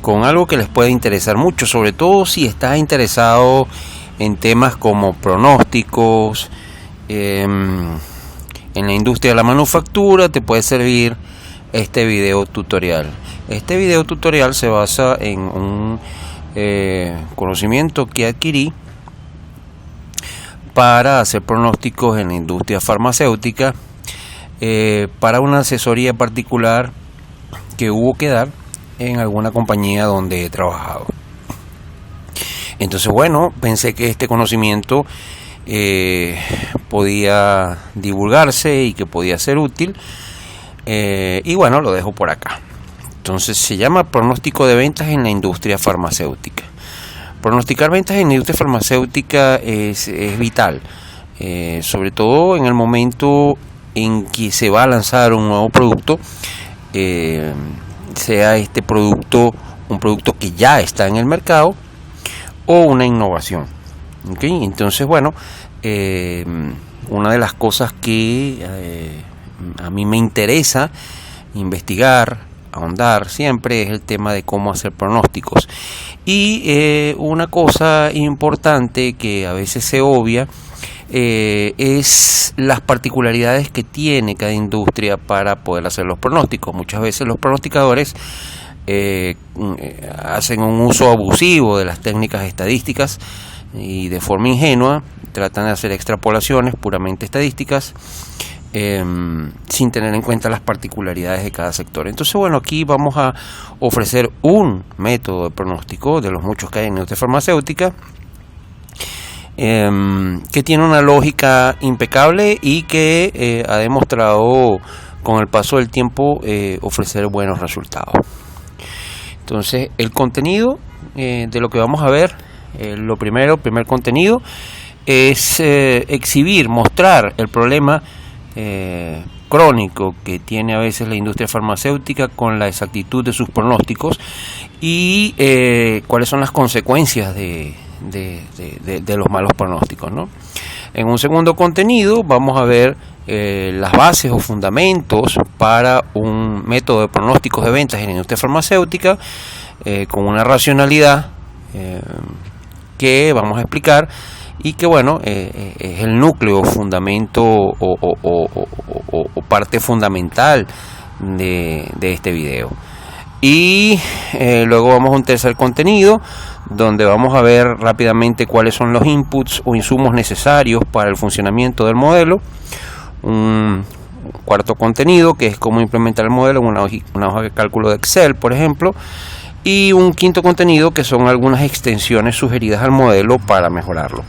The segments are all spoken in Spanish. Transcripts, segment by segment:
con algo que les puede interesar mucho, sobre todo si estás interesado en temas como pronósticos, en la industria de la manufactura. Te puede servir este video tutorial. Este video tutorial se basa en un conocimiento que adquirí para hacer pronósticos en la industria farmacéutica, para una asesoría particular que hubo que dar en alguna compañía donde he trabajado. Entonces, bueno, pensé que este conocimiento podía divulgarse y que podía ser útil, y bueno, lo dejo por acá. Entonces, se llama pronóstico de ventas en la industria farmacéutica. Pronosticar ventas en la industria farmacéutica es vital, sobre todo en el momento en que se va a lanzar un nuevo producto, sea este producto un producto que ya está en el mercado o una innovación. ¿Okay? Entonces, bueno, una de las cosas que a mí me interesa investigar, ahondar siempre, es el tema de cómo hacer pronósticos. Y una cosa importante que a veces se obvia es las particularidades que tiene cada industria para poder hacer los pronósticos. Muchas veces los pronosticadores hacen un uso abusivo de las técnicas estadísticas y de forma ingenua tratan de hacer extrapolaciones puramente estadísticas, sin tener en cuenta las particularidades de cada sector. Entonces, bueno, aquí vamos a ofrecer un método de pronóstico de los muchos que hay en la industria farmacéutica, que tiene una lógica impecable y que ha demostrado con el paso del tiempo ofrecer buenos resultados. Entonces, el contenido de lo que vamos a ver, el primer contenido es exhibir, mostrar el problema crónico que tiene a veces la industria farmacéutica con la exactitud de sus pronósticos y cuáles son las consecuencias de los malos pronósticos, ¿no? En un segundo contenido vamos a ver las bases o fundamentos para un método de pronósticos de ventas en la industria farmacéutica, con una racionalidad que vamos a explicar y que, bueno, es el núcleo, fundamento o parte fundamental de este video. Y luego vamos a un tercer contenido donde vamos a ver rápidamente cuáles son los inputs o insumos necesarios para el funcionamiento del modelo. Un cuarto contenido que es cómo implementar el modelo en una hoja de cálculo de Excel, por ejemplo. Y un quinto contenido que son algunas extensiones sugeridas al modelo para mejorarlo.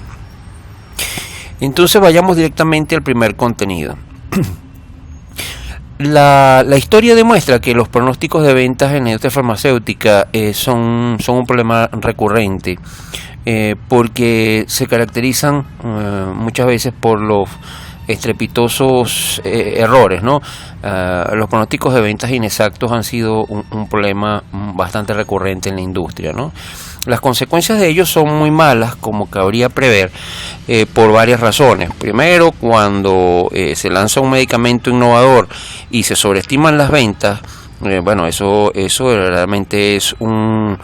Entonces vayamos directamente al primer contenido. La historia demuestra que los pronósticos de ventas en la industria farmacéutica son un problema recurrente, porque se caracterizan muchas veces por los estrepitosos errores, ¿no? Los pronósticos de ventas inexactos han sido un problema bastante recurrente en la industria, ¿no? Las consecuencias de ellos son muy malas, como cabría prever, por varias razones. Primero, cuando se lanza un medicamento innovador y se sobreestiman las ventas, bueno, eso realmente es un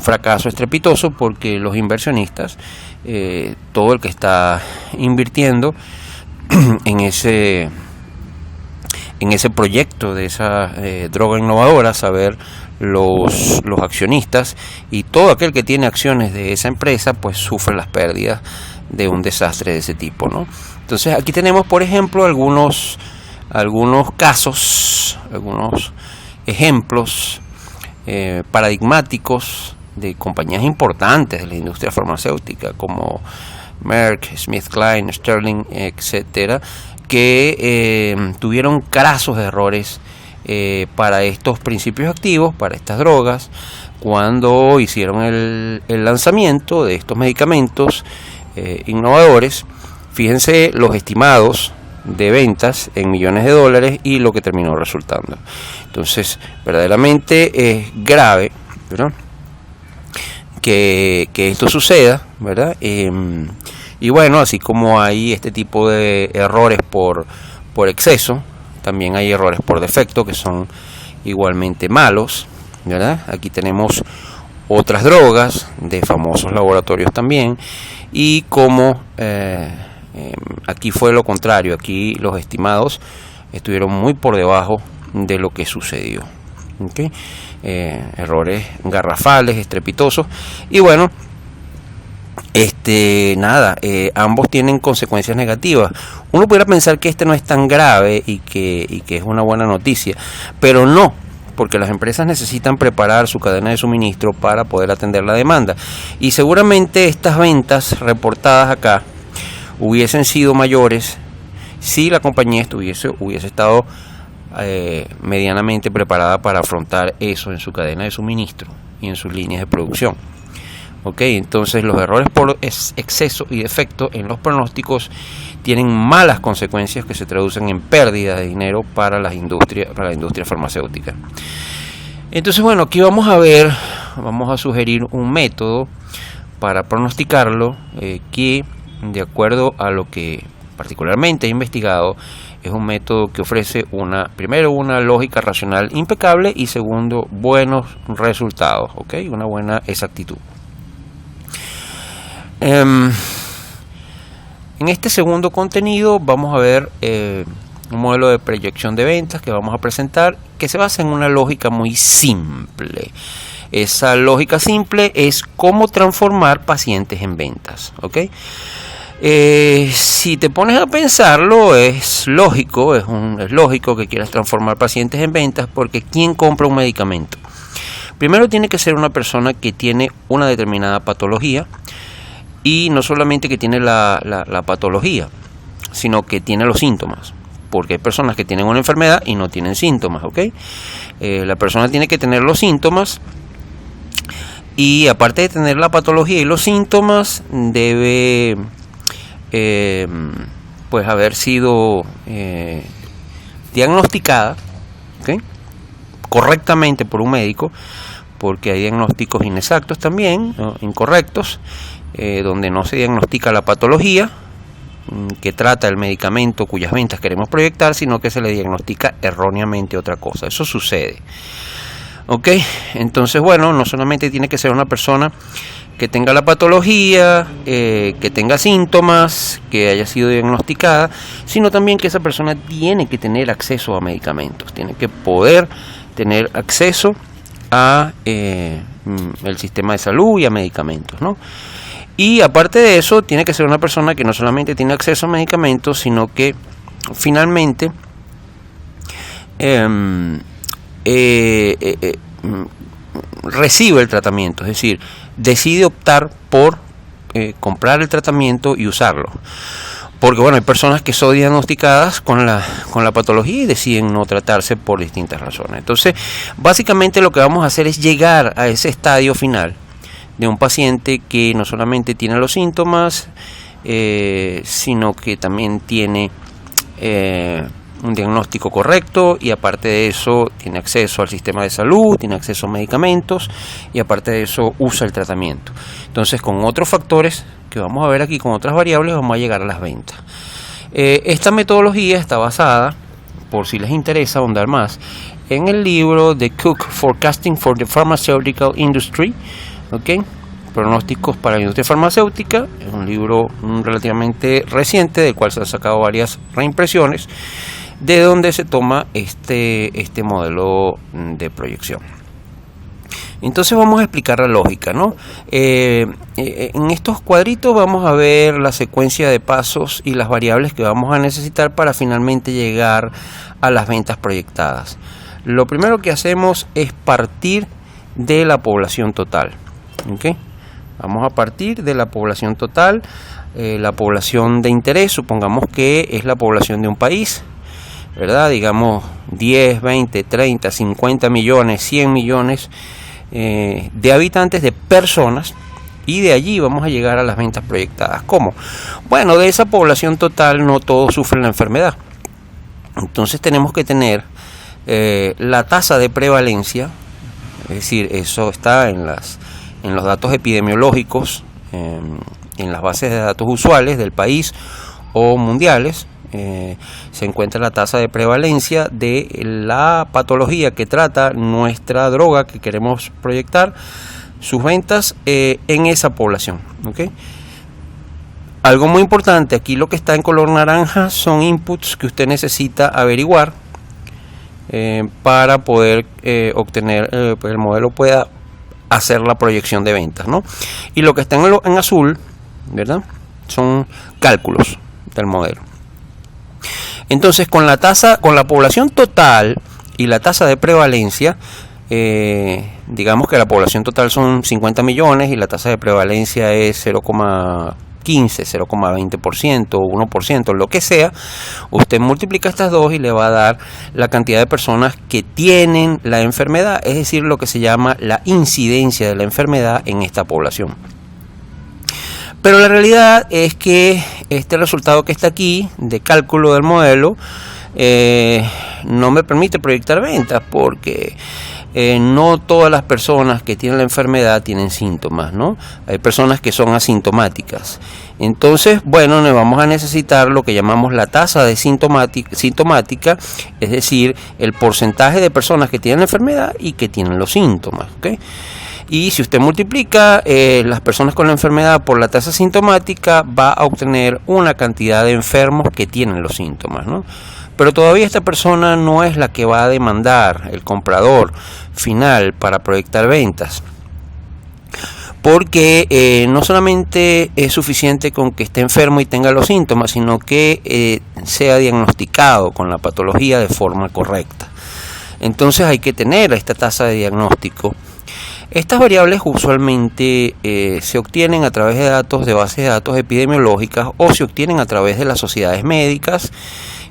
fracaso estrepitoso, porque los inversionistas, todo el que está invirtiendo en ese proyecto de esa droga innovadora, saber los accionistas y todo aquel que tiene acciones de esa empresa, pues sufre las pérdidas de un desastre de ese tipo, ¿no? Entonces aquí tenemos, por ejemplo, algunos casos, algunos ejemplos paradigmáticos de compañías importantes de la industria farmacéutica como Merck, SmithKline, Sterling, etcétera, que tuvieron crasos errores para estos principios activos, para estas drogas, cuando hicieron el lanzamiento de estos medicamentos innovadores. Fíjense los estimados de ventas en millones de dólares y lo que terminó resultando. Entonces, verdaderamente es grave, ¿verdad?, que esto suceda, ¿verdad? Y bueno, así como hay este tipo de errores por exceso, también hay errores por defecto que son igualmente malos. ¿verdad? Aquí tenemos otras drogas de famosos laboratorios también, y como aquí fue lo contrario, aquí los estimados estuvieron muy por debajo de lo que sucedió. ¿Okay? Errores garrafales, estrepitosos, y bueno, ambos tienen consecuencias negativas. Uno pudiera pensar que este no es tan grave y que es una buena noticia, pero no, porque las empresas necesitan preparar su cadena de suministro para poder atender la demanda, y seguramente estas ventas reportadas acá hubiesen sido mayores si la compañía hubiese estado medianamente preparada para afrontar eso en su cadena de suministro y en sus líneas de producción. Okay, entonces los errores por exceso y defecto en los pronósticos tienen malas consecuencias que se traducen en pérdida de dinero para la industria farmacéutica. Entonces, bueno, aquí vamos a sugerir un método para pronosticarlo que, de acuerdo a lo que particularmente he investigado, es un método que ofrece primero una lógica racional impecable, y segundo, buenos resultados, ¿okay? Una buena exactitud. En este segundo contenido vamos a ver un modelo de proyección de ventas que vamos a presentar, que se basa en una lógica muy simple. Esa lógica simple es cómo transformar pacientes en ventas, ¿okay? Si te pones a pensarlo, es lógico que quieras transformar pacientes en ventas, porque ¿quién compra un medicamento? Primero tiene que ser una persona que tiene una determinada patología, y no solamente que tiene la patología, sino que tiene los síntomas, porque hay personas que tienen una enfermedad y no tienen síntomas, ¿ok? La persona tiene que tener los síntomas, y aparte de tener la patología y los síntomas, debe pues haber sido diagnosticada, ¿okay?, correctamente por un médico, porque hay diagnósticos inexactos también, ¿no?, incorrectos, donde no se diagnostica la patología que trata el medicamento cuyas ventas queremos proyectar, sino que se le diagnostica erróneamente otra cosa. Eso sucede. ¿Ok? Entonces, bueno, no solamente tiene que ser una persona que tenga la patología, que tenga síntomas, que haya sido diagnosticada, sino también que esa persona tiene que tener acceso a medicamentos, tiene que poder tener acceso a el sistema de salud y a medicamentos, ¿no? Y aparte de eso, tiene que ser una persona que no solamente tiene acceso a medicamentos, sino que finalmente recibe el tratamiento, es decir, decide optar por comprar el tratamiento y usarlo. Porque bueno, hay personas que son diagnosticadas con la patología y deciden no tratarse por distintas razones. Entonces, básicamente lo que vamos a hacer es llegar a ese estadio final de un paciente que no solamente tiene los síntomas, sino que también tiene un diagnóstico correcto, y aparte de eso tiene acceso al sistema de salud, tiene acceso a medicamentos, y aparte de eso usa el tratamiento. Entonces, con otros factores que vamos a ver aquí, con otras variables, vamos a llegar a las ventas. Esta metodología está basada, por si les interesa ahondar más, en el libro de Cook, Forecasting for the Pharmaceutical Industry, ¿okay?, pronósticos para la industria farmacéutica. Es un libro relativamente reciente, del cual se han sacado varias reimpresiones, de donde se toma este modelo de proyección. Entonces vamos a explicar la lógica, ¿no? En estos cuadritos vamos a ver la secuencia de pasos y las variables que vamos a necesitar para finalmente llegar a las ventas proyectadas. Lo primero que hacemos es partir de la población total, ¿okay? Vamos a partir de la población total, la población de interés, supongamos que es la población de un país, ¿verdad? Digamos 10, 20, 30, 50 millones, 100 millones de habitantes, de personas, y de allí vamos a llegar a las ventas proyectadas. ¿Cómo? Bueno, de esa población total no todos sufren la enfermedad. Entonces tenemos que tener la tasa de prevalencia, es decir, eso está en los datos epidemiológicos, en las bases de datos usuales del país o mundiales, se encuentra la tasa de prevalencia de la patología que trata nuestra droga que queremos proyectar, sus ventas en esa población. ¿Okay? Algo muy importante, aquí lo que está en color naranja son inputs que usted necesita averiguar para poder obtener, el modelo pueda hacer la proyección de ventas, ¿no? Y lo que está en azul, ¿verdad?, son cálculos del modelo. Entonces, con la población total y la tasa de prevalencia, digamos que la población total son 50 millones y la tasa de prevalencia es 0,15, 0,20%, 1%, lo que sea, usted multiplica estas dos y le va a dar la cantidad de personas que tienen la enfermedad, es decir, lo que se llama la incidencia de la enfermedad en esta población. Pero la realidad es que este resultado que está aquí, de cálculo del modelo, no me permite proyectar ventas porque no todas las personas que tienen la enfermedad tienen síntomas, ¿no? Hay personas que son asintomáticas. Entonces, bueno, nos vamos a necesitar lo que llamamos la tasa de sintomática, es decir, el porcentaje de personas que tienen la enfermedad y que tienen los síntomas, ¿okay? Y si usted multiplica las personas con la enfermedad por la tasa sintomática, va a obtener una cantidad de enfermos que tienen los síntomas, ¿no? Pero todavía esta persona no es la que va a demandar el comprador final para proyectar ventas, porque no solamente es suficiente con que esté enfermo y tenga los síntomas, sino que sea diagnosticado con la patología de forma correcta. Entonces hay que tener esta tasa de diagnóstico. Estas variables usualmente se obtienen a través de datos de bases de datos epidemiológicas o se obtienen a través de las sociedades médicas,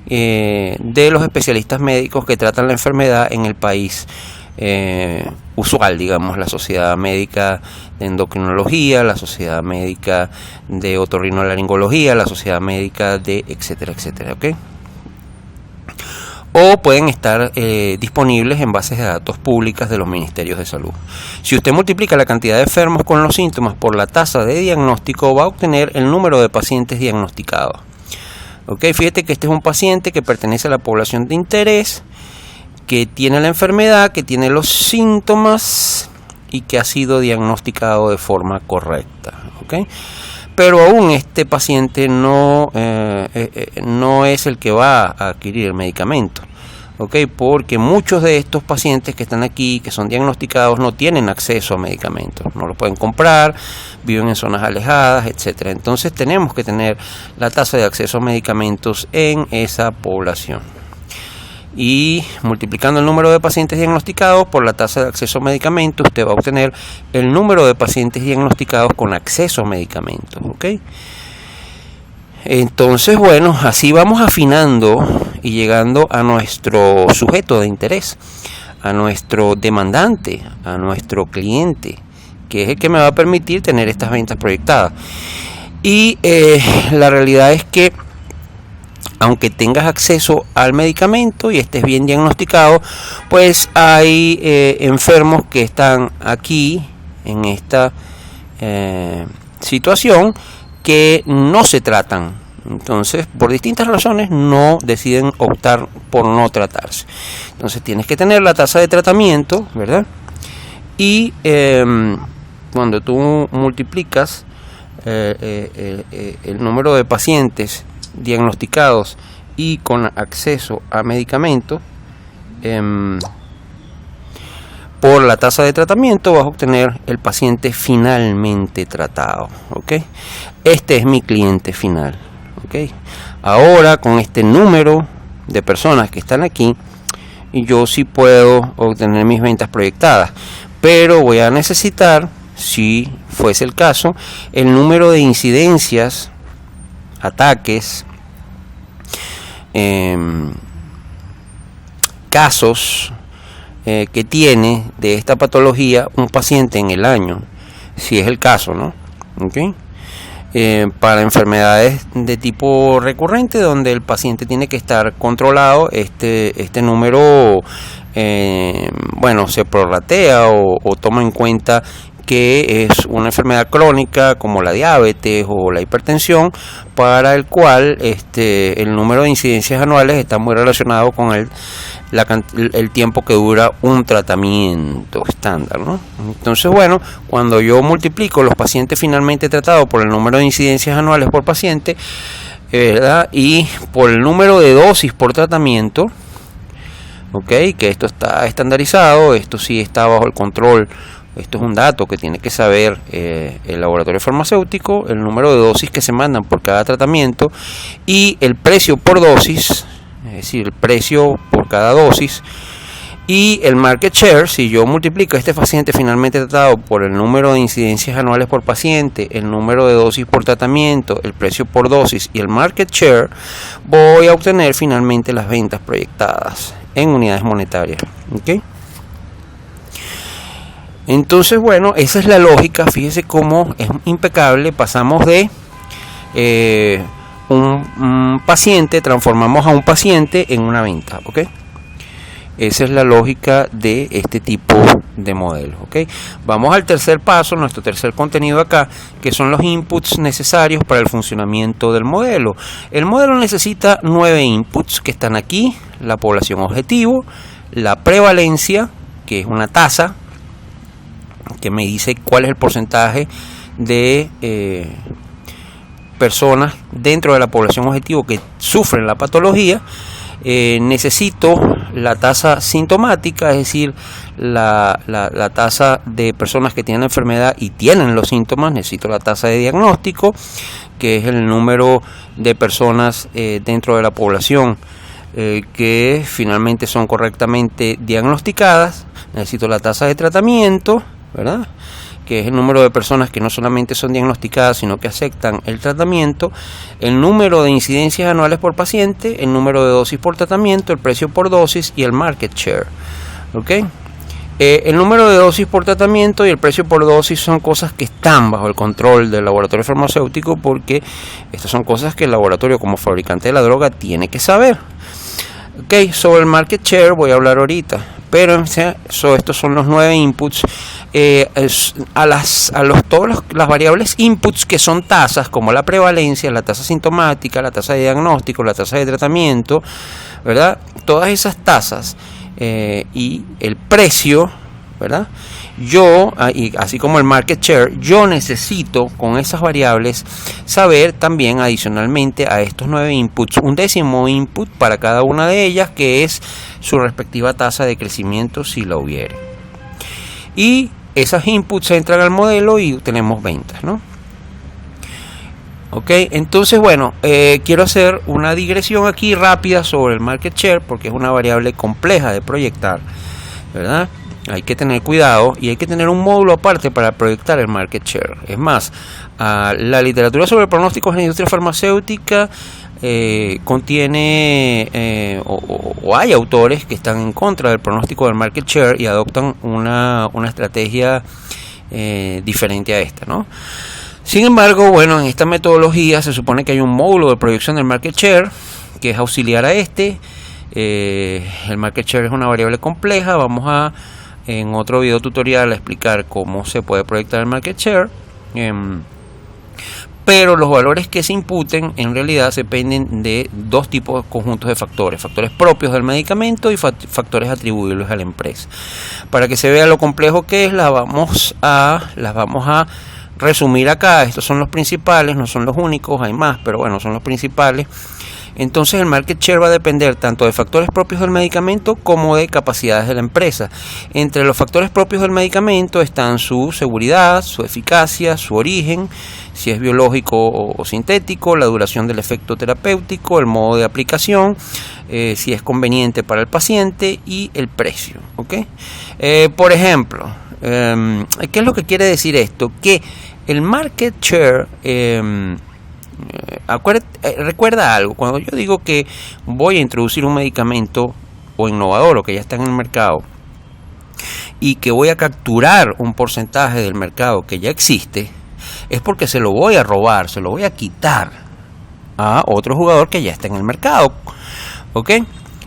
de los especialistas médicos que tratan la enfermedad en el país usual, digamos, la Sociedad Médica de Endocrinología, la Sociedad Médica de Otorrinolaringología, la Sociedad Médica de etcétera, etcétera, ¿ok? O pueden estar disponibles en bases de datos públicas de los ministerios de salud. Si usted multiplica la cantidad de enfermos con los síntomas por la tasa de diagnóstico, va a obtener el número de pacientes diagnosticados. Okay, fíjate que este es un paciente que pertenece a la población de interés, que tiene la enfermedad, que tiene los síntomas y que ha sido diagnosticado de forma correcta. Okay. Pero aún este paciente no es el que va a adquirir el medicamento, ¿okay? Porque muchos de estos pacientes que están aquí, que son diagnosticados, no tienen acceso a medicamentos, no lo pueden comprar, viven en zonas alejadas, etcétera. Entonces tenemos que tener la tasa de acceso a medicamentos en esa población. Y multiplicando el número de pacientes diagnosticados por la tasa de acceso a medicamentos, usted va a obtener el número de pacientes diagnosticados con acceso a medicamentos, ¿ok? Entonces, bueno, así vamos afinando y llegando a nuestro sujeto de interés, a nuestro demandante, a nuestro cliente, que es el que me va a permitir tener estas ventas proyectadas. Y la realidad es que aunque tengas acceso al medicamento y estés bien diagnosticado, pues hay enfermos que están aquí en esta situación que no se tratan. Entonces, por distintas razones, no deciden optar por no tratarse. Entonces, tienes que tener la tasa de tratamiento, ¿verdad? Y cuando tú multiplicas el número de pacientes diagnosticados y con acceso a medicamentos por la tasa de tratamiento, vas a obtener el paciente finalmente tratado, ¿ok? Este es mi cliente final, ¿ok? Ahora, con este número de personas que están aquí, yo sí puedo obtener mis ventas proyectadas, pero voy a necesitar, si fuese el caso, el número de incidencias, ataques, casos que tiene de esta patología un paciente en el año, si es el caso, ¿no? ¿Okay? Para enfermedades de tipo recurrente, donde el paciente tiene que estar controlado, este número bueno, se prorratea o toma en cuenta que es una enfermedad crónica como la diabetes o la hipertensión, para el cual el número de incidencias anuales está muy relacionado con el tiempo que dura un tratamiento estándar, ¿no? Entonces, bueno, cuando yo multiplico los pacientes finalmente tratados por el número de incidencias anuales por paciente, ¿verdad?, y por el número de dosis por tratamiento, que esto está estandarizado, esto sí está bajo el control, esto es un dato que tiene que saber el laboratorio farmacéutico, el número de dosis que se mandan por cada tratamiento y el precio por dosis, es decir, el precio por cada dosis, y el market share. Si yo multiplico a este paciente finalmente tratado por el número de incidencias anuales por paciente, el número de dosis por tratamiento, el precio por dosis y el market share, voy a obtener finalmente las ventas proyectadas en unidades monetarias. Entonces, bueno, esa es la lógica. Fíjese cómo es impecable. Pasamos de un paciente, transformamos a un paciente en una venta. Esa es la lógica de este tipo de modelos. Vamos al tercer paso, nuestro tercer contenido acá, que son los inputs necesarios para el funcionamiento del modelo. El modelo necesita 9 inputs que están aquí: la población objetivo, la prevalencia, que es una tasa que me dice cuál es el porcentaje de personas dentro de la población objetivo que sufren la patología. Necesito la tasa sintomática, es decir, la tasa de personas que tienen la enfermedad y tienen los síntomas. Necesito la tasa de diagnóstico, que es el número de personas dentro de la población que finalmente son correctamente diagnosticadas. Necesito la tasa de tratamiento, ¿verdad?, que es el número de personas que no solamente son diagnosticadas, sino que aceptan el tratamiento, el número de incidencias anuales por paciente, el número de dosis por tratamiento, el precio por dosis y el market share. El número de dosis por tratamiento y el precio por dosis son cosas que están bajo el control del laboratorio farmacéutico, porque estas son cosas que el laboratorio, como fabricante de la droga, tiene que saber. Sobre el market share voy a hablar ahorita, pero estos son los 9 inputs. Todas las variables inputs que son tasas, como la prevalencia, la tasa sintomática, la tasa de diagnóstico, la tasa de tratamiento, ¿verdad?, todas esas tasas y el precio, ¿verdad?, así como el market share, yo necesito con esas variables saber también, adicionalmente a estos 9 inputs, un 10º input para cada una de ellas, que es su respectiva tasa de crecimiento, si la hubiere. Y esas inputs entran al modelo y tenemos ventas, ¿no? Entonces, bueno, quiero hacer una digresión aquí rápida sobre el market share, porque es una variable compleja de proyectar, ¿verdad? Hay que tener cuidado y hay que tener un módulo aparte para proyectar el market share. Es más, la literatura sobre pronósticos en la industria farmacéutica contiene o hay autores que están en contra del pronóstico del market share y adoptan una estrategia diferente a esta, ¿no? Sin embargo, bueno, en esta metodología se supone que hay un módulo de proyección del market share que es auxiliar a este. El market share es una variable compleja. Vamos en otro video tutorial a explicar cómo se puede proyectar el market share. Pero los valores que se imputen en realidad dependen de dos tipos conjuntos de factores: factores propios del medicamento y factores atribuibles a la empresa. Para que se vea lo complejo que es, las vamos a resumir acá. Estos son los principales, no son los únicos, hay más, pero bueno, son los principales. Entonces el market share va a depender tanto de factores propios del medicamento como de capacidades de la empresa. Entre los factores propios del medicamento están su seguridad, su eficacia, su origen, si es biológico o sintético, la duración del efecto terapéutico, el modo de aplicación, si es conveniente para el paciente, y el precio. Por ejemplo, ¿qué es lo que quiere decir esto? Que el market share... recuerda algo: cuando yo digo que voy a introducir un medicamento o innovador o que ya está en el mercado y que voy a capturar un porcentaje del mercado que ya existe, es porque se lo voy a robar, se lo voy a quitar a otro jugador que ya está en el mercado.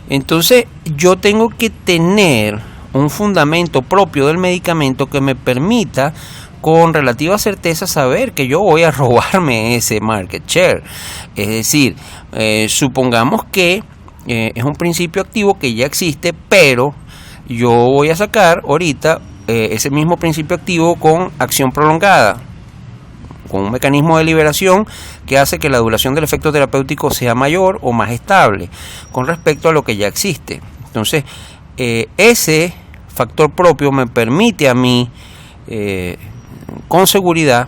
Entonces yo tengo que tener un fundamento propio del medicamento que me permita con relativa certeza saber que yo voy a robarme ese market share. Es decir, supongamos que es un principio activo que ya existe, pero yo voy a sacar ahorita ese mismo principio activo con acción prolongada, con un mecanismo de liberación que hace que la duración del efecto terapéutico sea mayor o más estable con respecto a lo que ya existe. Entonces, ese factor propio me permite a mí, con seguridad,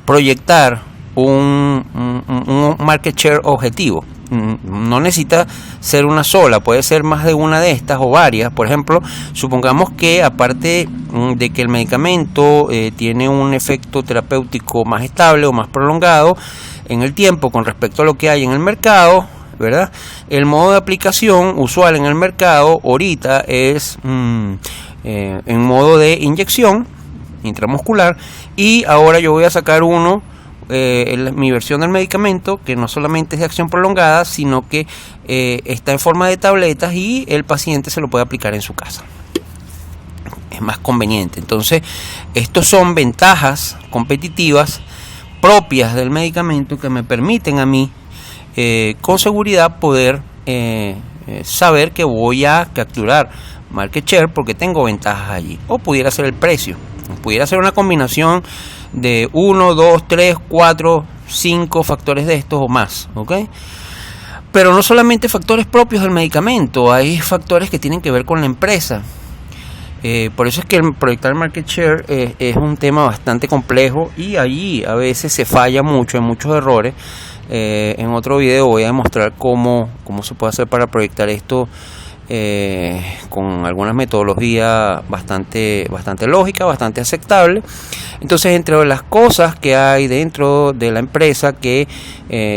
proyectar un market share objetivo. No necesita ser una sola, puede ser más de una de estas o varias. Por ejemplo, supongamos que aparte de que el medicamento tiene un efecto terapéutico más estable o más prolongado en el tiempo con respecto a lo que hay en el mercado, ¿verdad? El modo de aplicación usual en el mercado ahorita es en modo de inyección intramuscular, y ahora yo voy a sacar mi versión del medicamento que no solamente es de acción prolongada, sino que está en forma de tabletas y el paciente se lo puede aplicar en su casa. Es más conveniente. Entonces, estos son ventajas competitivas propias del medicamento que me permiten a mí con seguridad poder saber que voy a capturar market share porque tengo ventajas allí. O pudiera ser el precio, pudiera ser una combinación de 1, 2, 3, 4, 5 factores de estos o más, ¿ok? Pero no solamente factores propios del medicamento, hay factores que tienen que ver con la empresa. Por eso es que el proyectar market share es un tema bastante complejo y allí a veces se falla mucho, hay muchos errores. En otro video voy a demostrar cómo se puede hacer para proyectar esto con algunas metodologías bastante lógicas, bastante aceptables. Entonces, entre las cosas que hay dentro de la empresa que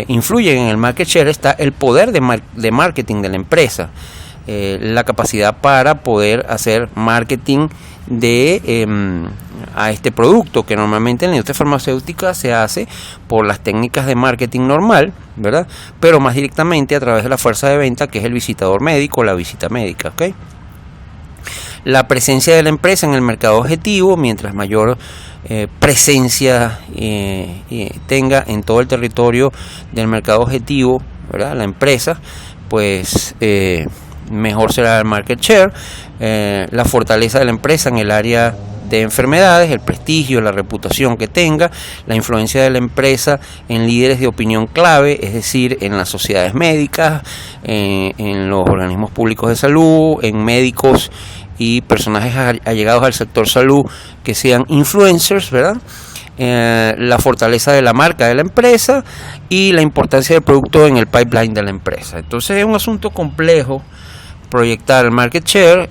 influyen en el market share está el poder de marketing de la empresa, la capacidad para poder hacer marketing a este producto, que normalmente en la industria farmacéutica se hace por las técnicas de marketing normal, ¿verdad? Pero más directamente a través de la fuerza de venta, que es el visitador médico, la visita médica, ¿ok? La presencia de la empresa en el mercado objetivo, mientras mayor presencia tenga en todo el territorio del mercado objetivo, ¿verdad? La empresa, pues mejor será el market share. La fortaleza de la empresa en el área de enfermedades, el prestigio, la reputación que tenga, la influencia de la empresa en líderes de opinión clave, es decir, en las sociedades médicas, en los organismos públicos de salud, en médicos y personajes allegados al sector salud que sean influencers, ¿verdad? La fortaleza de la marca de la empresa y la importancia del producto en el pipeline de la empresa. Entonces es un asunto complejo proyectar el market share,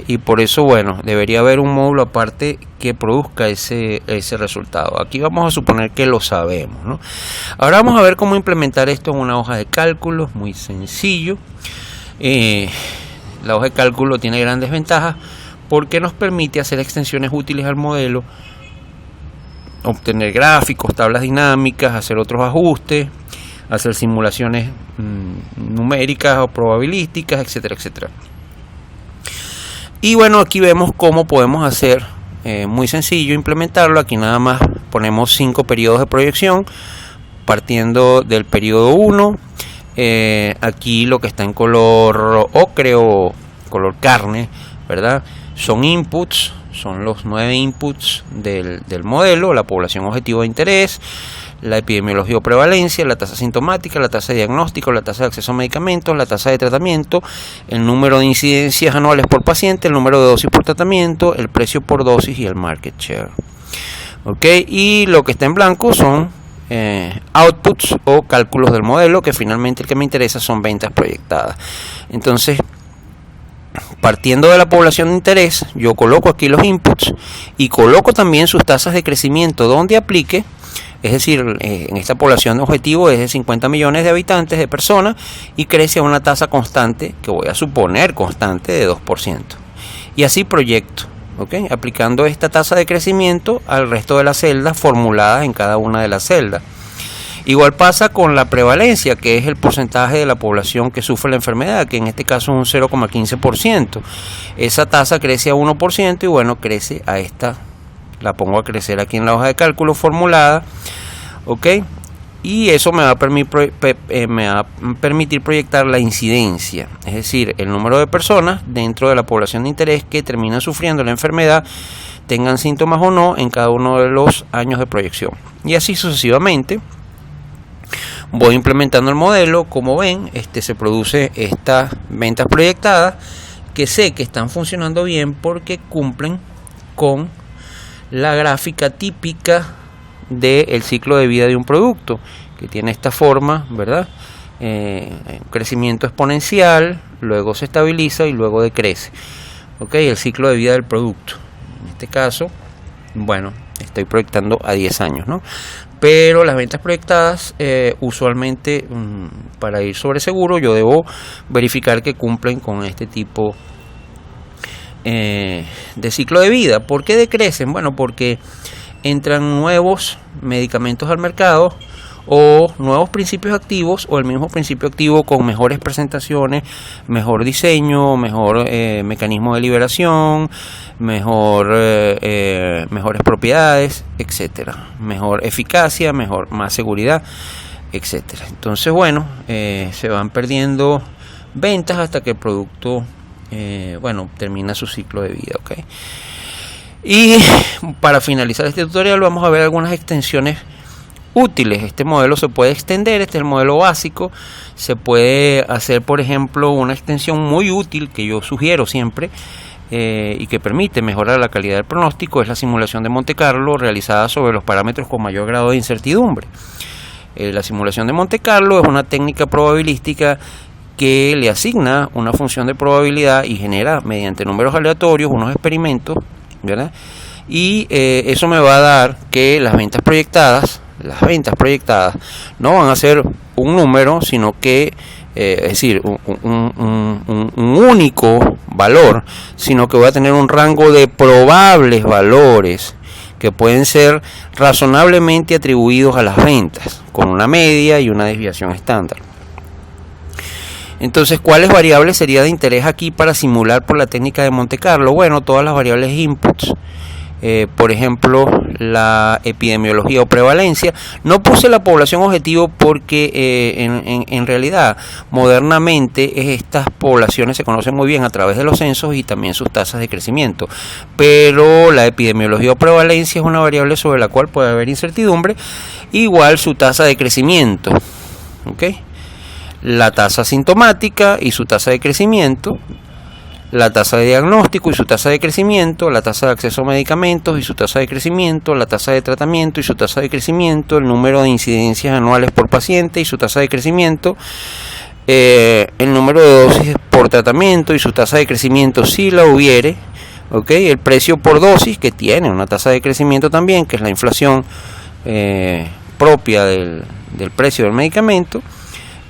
y por eso, bueno, debería haber un módulo aparte que produzca ese resultado. Aquí vamos a suponer que lo sabemos, ¿no? Ahora vamos a ver cómo implementar esto en una hoja de cálculo, muy sencillo. La hoja de cálculo tiene grandes ventajas porque nos permite hacer extensiones útiles al modelo, obtener gráficos, tablas dinámicas, hacer otros ajustes, hacer simulaciones numéricas o probabilísticas, etcétera, etcétera. Y bueno, aquí vemos cómo podemos hacer, muy sencillo implementarlo. Aquí nada más ponemos 5 periodos de proyección, partiendo del periodo 1. Aquí lo que está en color ocre o color carne, ¿verdad? Son inputs, son los 9 inputs del modelo: la población objetivo de interés, la epidemiología o prevalencia, la tasa sintomática, la tasa de diagnóstico, la tasa de acceso a medicamentos, la tasa de tratamiento, el número de incidencias anuales por paciente, el número de dosis por tratamiento, el precio por dosis y el market share. ¿Ok? Y lo que está en blanco son outputs o cálculos del modelo, que finalmente el que me interesa son ventas proyectadas. Entonces, partiendo de la población de interés, yo coloco aquí los inputs y coloco también sus tasas de crecimiento donde aplique. Es decir, en esta población objetivo es de 50 millones de habitantes, de personas, y crece a una tasa constante, que voy a suponer constante, de 2%. Y así proyecto, ¿okay? Aplicando esta tasa de crecimiento al resto de las celdas formuladas en cada una de las celdas. Igual pasa con la prevalencia, que es el porcentaje de la población que sufre la enfermedad, que en este caso es un 0,15%. Esa tasa crece a 1% y bueno, crece a esta la pongo a crecer aquí en la hoja de cálculo formulada, ¿ok? Y eso me va a permitir proyectar la incidencia, es decir, el número de personas dentro de la población de interés que terminan sufriendo la enfermedad, tengan síntomas o no, en cada uno de los años de proyección. Y así sucesivamente voy implementando el modelo. Como ven, se produce estas ventas proyectadas que sé que están funcionando bien porque cumplen con la gráfica típica del ciclo de vida de un producto, que tiene esta forma, ¿verdad? Un crecimiento exponencial, luego se estabiliza y luego decrece. ¿Ok? El ciclo de vida del producto. En este caso, bueno, estoy proyectando a 10 años, ¿no? Pero las ventas proyectadas, usualmente, para ir sobre seguro, yo debo verificar que cumplen con este tipo de ciclo de vida. ¿Por qué decrecen? Bueno, porque entran nuevos medicamentos al mercado o nuevos principios activos o el mismo principio activo con mejores presentaciones, mejor diseño, mejor mecanismo de liberación, mejores propiedades, etcétera, mejor eficacia, más seguridad, etcétera. Entonces, bueno, se van perdiendo ventas hasta que el producto termina su ciclo de vida, ¿ok? Y para finalizar este tutorial vamos a ver algunas extensiones útiles. Este modelo se puede extender, este es el modelo básico. Se puede hacer, por ejemplo, una extensión muy útil que yo sugiero siempre y que permite mejorar la calidad del pronóstico, es la simulación de Monte Carlo realizada sobre los parámetros con mayor grado de incertidumbre. La simulación de Monte Carlo es una técnica probabilística que le asigna una función de probabilidad y genera mediante números aleatorios unos experimentos, ¿verdad? Y eso me va a dar que las ventas proyectadas no van a ser un número, sino que es decir, un único valor, sino que voy a tener un rango de probables valores que pueden ser razonablemente atribuidos a las ventas, con una media y una desviación estándar. Entonces, ¿cuáles variables sería de interés aquí para simular por la técnica de Monte Carlo? Bueno, todas las variables inputs. Por ejemplo, la epidemiología o prevalencia. No puse la población objetivo porque en realidad modernamente estas poblaciones se conocen muy bien a través de los censos y también sus tasas de crecimiento, pero la epidemiología o prevalencia es una variable sobre la cual puede haber incertidumbre, igual su tasa de crecimiento, ¿ok? La tasa sintomática y su tasa de crecimiento, la tasa de diagnóstico y su tasa de crecimiento, la tasa de acceso a medicamentos y su tasa de crecimiento, la tasa de tratamiento y su tasa de crecimiento, el número de incidencias anuales por paciente y su tasa de crecimiento, el número de dosis por tratamiento y su tasa de crecimiento si la hubiere, ¿okay? El precio por dosis, que tiene una tasa de crecimiento también, que es la inflación propia del precio del medicamento,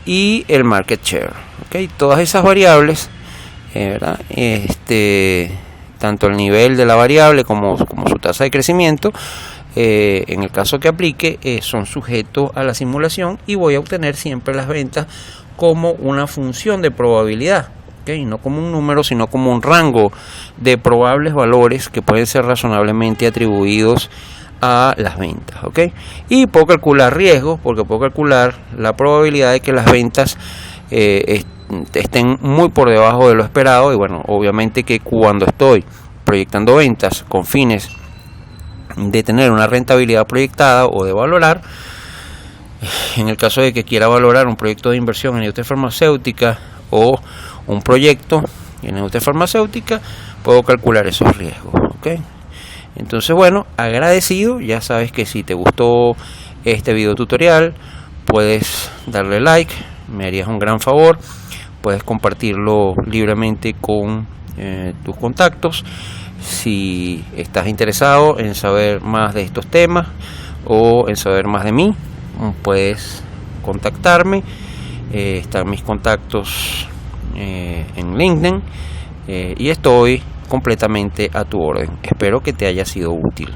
y el market share, ¿okay? Todas esas variables, ¿verdad? Tanto el nivel de la variable como su tasa de crecimiento, en el caso que aplique, son sujetos a la simulación y voy a obtener siempre las ventas como una función de probabilidad, ¿okay? No como un número, sino como un rango de probables valores que pueden ser razonablemente atribuidos a las ventas, ¿ok? Y puedo calcular riesgos, porque puedo calcular la probabilidad de que las ventas estén muy por debajo de lo esperado. Y bueno, obviamente que cuando estoy proyectando ventas con fines de tener una rentabilidad proyectada o de valorar, en el caso de que quiera valorar un proyecto de inversión en industria farmacéutica o un proyecto en industria farmacéutica, puedo calcular esos riesgos, ¿ok? Entonces, bueno, agradecido. Ya sabes que si te gustó este video tutorial, puedes darle like, me harías un gran favor. Puedes compartirlo libremente con tus contactos. Si estás interesado en saber más de estos temas o en saber más de mí, puedes contactarme. Están mis contactos en LinkedIn y estoy completamente a tu orden. Espero que te haya sido útil.